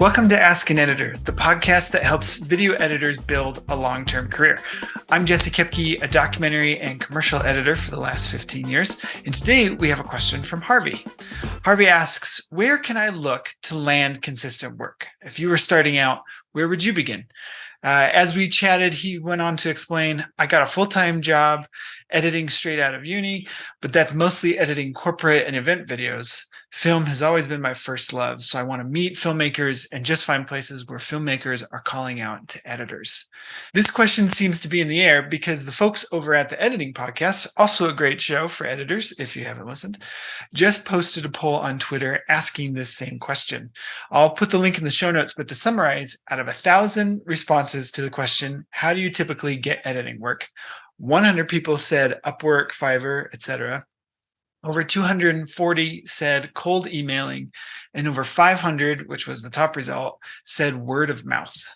Welcome to Ask an Editor, the podcast that helps video editors build a long-term career. I'm Jesse Kepke, a documentary and commercial editor for the last 15 years, and today we have a question from Harvey. Harvey asks, where can I look to land consistent work? If you were starting out, where would you begin? As we chatted, he went on to explain, I got a full-time job editing straight out of uni, but that's mostly editing corporate and event videos. Film has always been my first love, so I want to meet filmmakers and just find places where filmmakers are calling out to editors. This question seems to be in the air because the folks over at the Editing Podcast, also a great show for editors if you haven't listened, just posted a poll on Twitter asking this same question. I'll put the link in the show notes, but to summarize, out of 1,000 responses to the question, how do you typically get editing work? 100 people said Upwork, Fiverr, etc. Over 240 said cold emailing, and over 500, which was the top result, said word of mouth.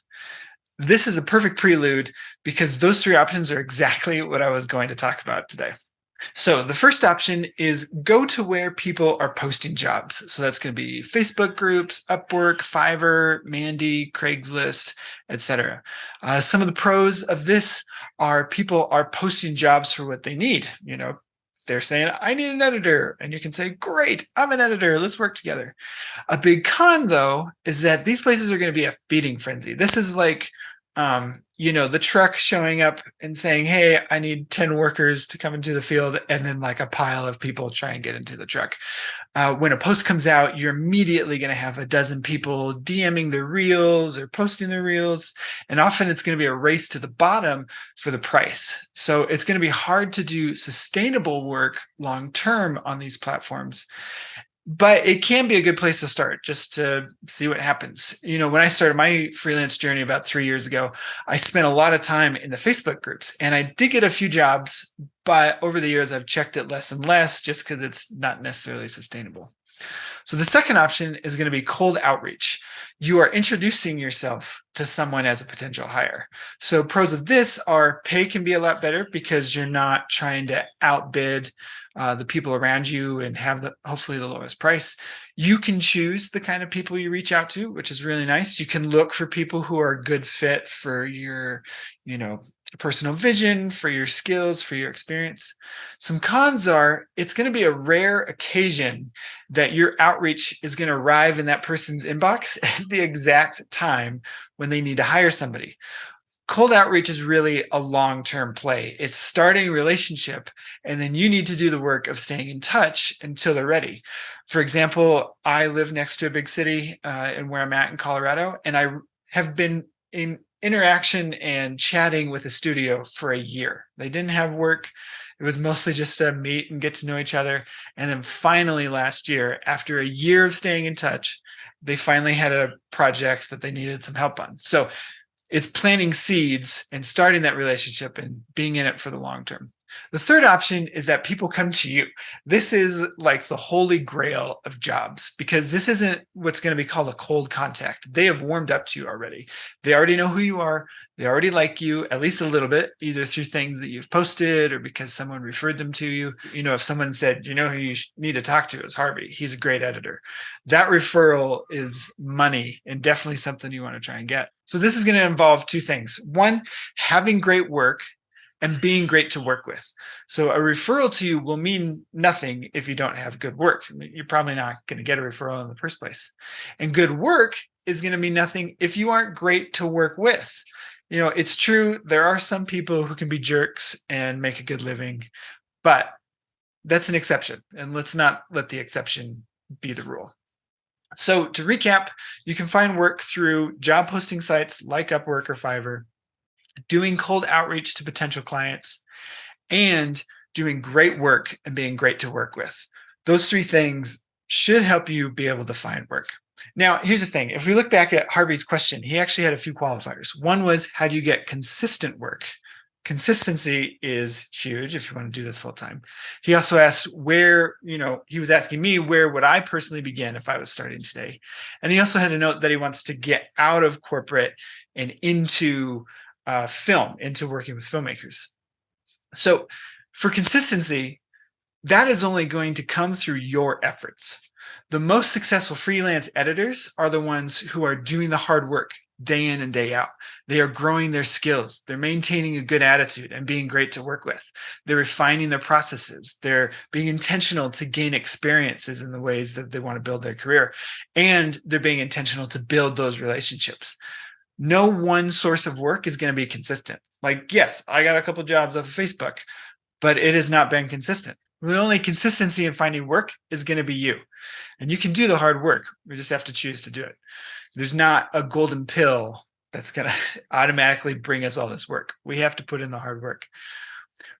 This is a perfect prelude because those three options are exactly what I was going to talk about today. So the first option is go to where people are posting jobs. So that's going to be Facebook groups, Upwork, Fiverr, Mandy, Craigslist, etc. Some of the pros of this are people are posting jobs for what they need. They're saying, I need an editor. And you can say, great, I'm an editor. Let's work together. A big con, though, is that these places are going to be a feeding frenzy. This is like, the truck showing up and saying, hey, I need 10 workers to come into the field. And then like a pile of people try and get into the truck. When a post comes out, you're immediately going to have a dozen people DMing their reels or posting their reels. And often it's going to be a race to the bottom for the price. So it's going to be hard to do sustainable work long-term on these platforms. But it can be a good place to start just to see what happens. When I started my freelance journey about 3 years ago, I spent a lot of time in the Facebook groups and I did get a few jobs, but over the years, I've checked it less and less just because it's not necessarily sustainable. So the second option is going to be cold outreach. You are introducing yourself to someone as a potential hire. So pros of this are pay can be a lot better because you're not trying to outbid the people around you and have hopefully the lowest price. You can choose the kind of people you reach out to, which is really nice. You can look for people who are a good fit for your, personal vision, for your skills, for your experience. Some cons are it's going to be a rare occasion that your outreach is going to arrive in that person's inbox at the exact time when they need to hire somebody. Cold outreach is really a long-term play. It's starting a relationship, and then you need to do the work of staying in touch until they're ready. For example, I live next to a big city in where I'm at in Colorado, and I have been in interaction and chatting with a studio for a year. They didn't have work. It was mostly just to meet and get to know each other. And then finally last year, after a year of staying in touch, they finally had a project that they needed some help on. So it's planting seeds and starting that relationship and being in it for the long term. The third option is that people come to you. This is like the holy grail of jobs because this isn't what's going to be called a cold contact. They have warmed up to you already. They already know who you are. They already like you at least a little bit, either through things that you've posted or because someone referred them to you. If someone said, who you need to talk to is Harvey. He's a great editor. That referral is money and definitely something you want to try and get. So this is going to involve two things. One, having great work and being great to work with. So a referral to you will mean nothing if you don't have good work. You're probably not going to get a referral in the first place. And good work is going to mean nothing if you aren't great to work with. It's true, there are some people who can be jerks and make a good living, but that's an exception. And let's not let the exception be the rule. So to recap, you can find work through job posting sites like Upwork or Fiverr, doing cold outreach to potential clients, and doing great work and being great to work with. Those three things should help you be able to find work. Now, here's the thing. If we look back at Harvey's question, he actually had a few qualifiers. One was, how do you get consistent work? Consistency is huge if you want to do this full time. He also asked he was asking me, where would I personally begin if I was starting today? And he also had a note that he wants to get out of corporate and into film, into working with filmmakers. So for consistency, that is only going to come through your efforts. The most successful freelance editors are the ones who are doing the hard work day in and day out. They are growing their skills. They're maintaining a good attitude and being great to work with. They're refining their processes. They're being intentional to gain experiences in the ways that they want to build their career. And they're being intentional to build those relationships. No one source of work is going to be consistent. Like, yes, I got a couple jobs off of Facebook, but it has not been consistent. The only consistency in finding work is going to be you. And you can do the hard work. We just have to choose to do it. There's not a golden pill that's going to automatically bring us all this work. We have to put in the hard work.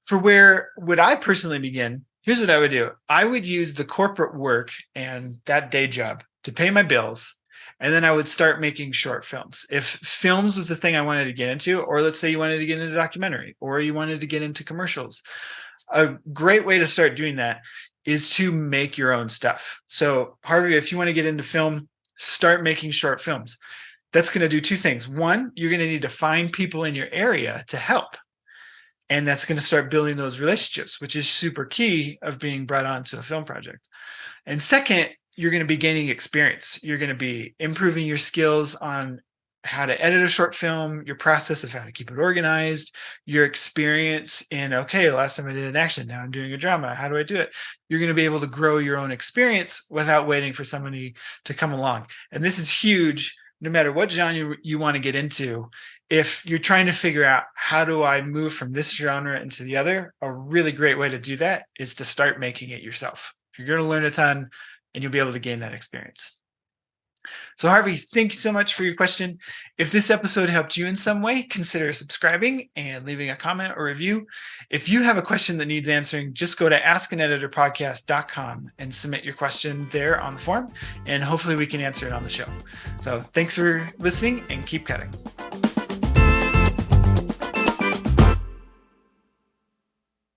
For where would I personally begin? Here's what I would do. I would use the corporate work and that day job to pay my bills. And then I would start making short films. If films was the thing I wanted to get into, or let's say you wanted to get into documentary, or you wanted to get into commercials, a great way to start doing that is to make your own stuff. So Harvey, if you want to get into film, start making short films. That's going to do two things. One, you're going to need to find people in your area to help. And that's going to start building those relationships, which is super key of being brought on to a film project. And second, you're going to be gaining experience. You're going to be improving your skills on how to edit a short film, your process of how to keep it organized, your experience in, okay, last time I did an action, now I'm doing a drama. How do I do it? You're going to be able to grow your own experience without waiting for somebody to come along. And this is huge, no matter what genre you want to get into. If you're trying to figure out how do I move from this genre into the other, a really great way to do that is to start making it yourself. You're going to learn a ton and you'll be able to gain that experience. So Harvey, thank you so much for your question. If this episode helped you in some way, consider subscribing and leaving a comment or review. If you have a question that needs answering, just go to askaneditorpodcast.com and submit your question there on the form, and hopefully we can answer it on the show. So thanks for listening and keep cutting.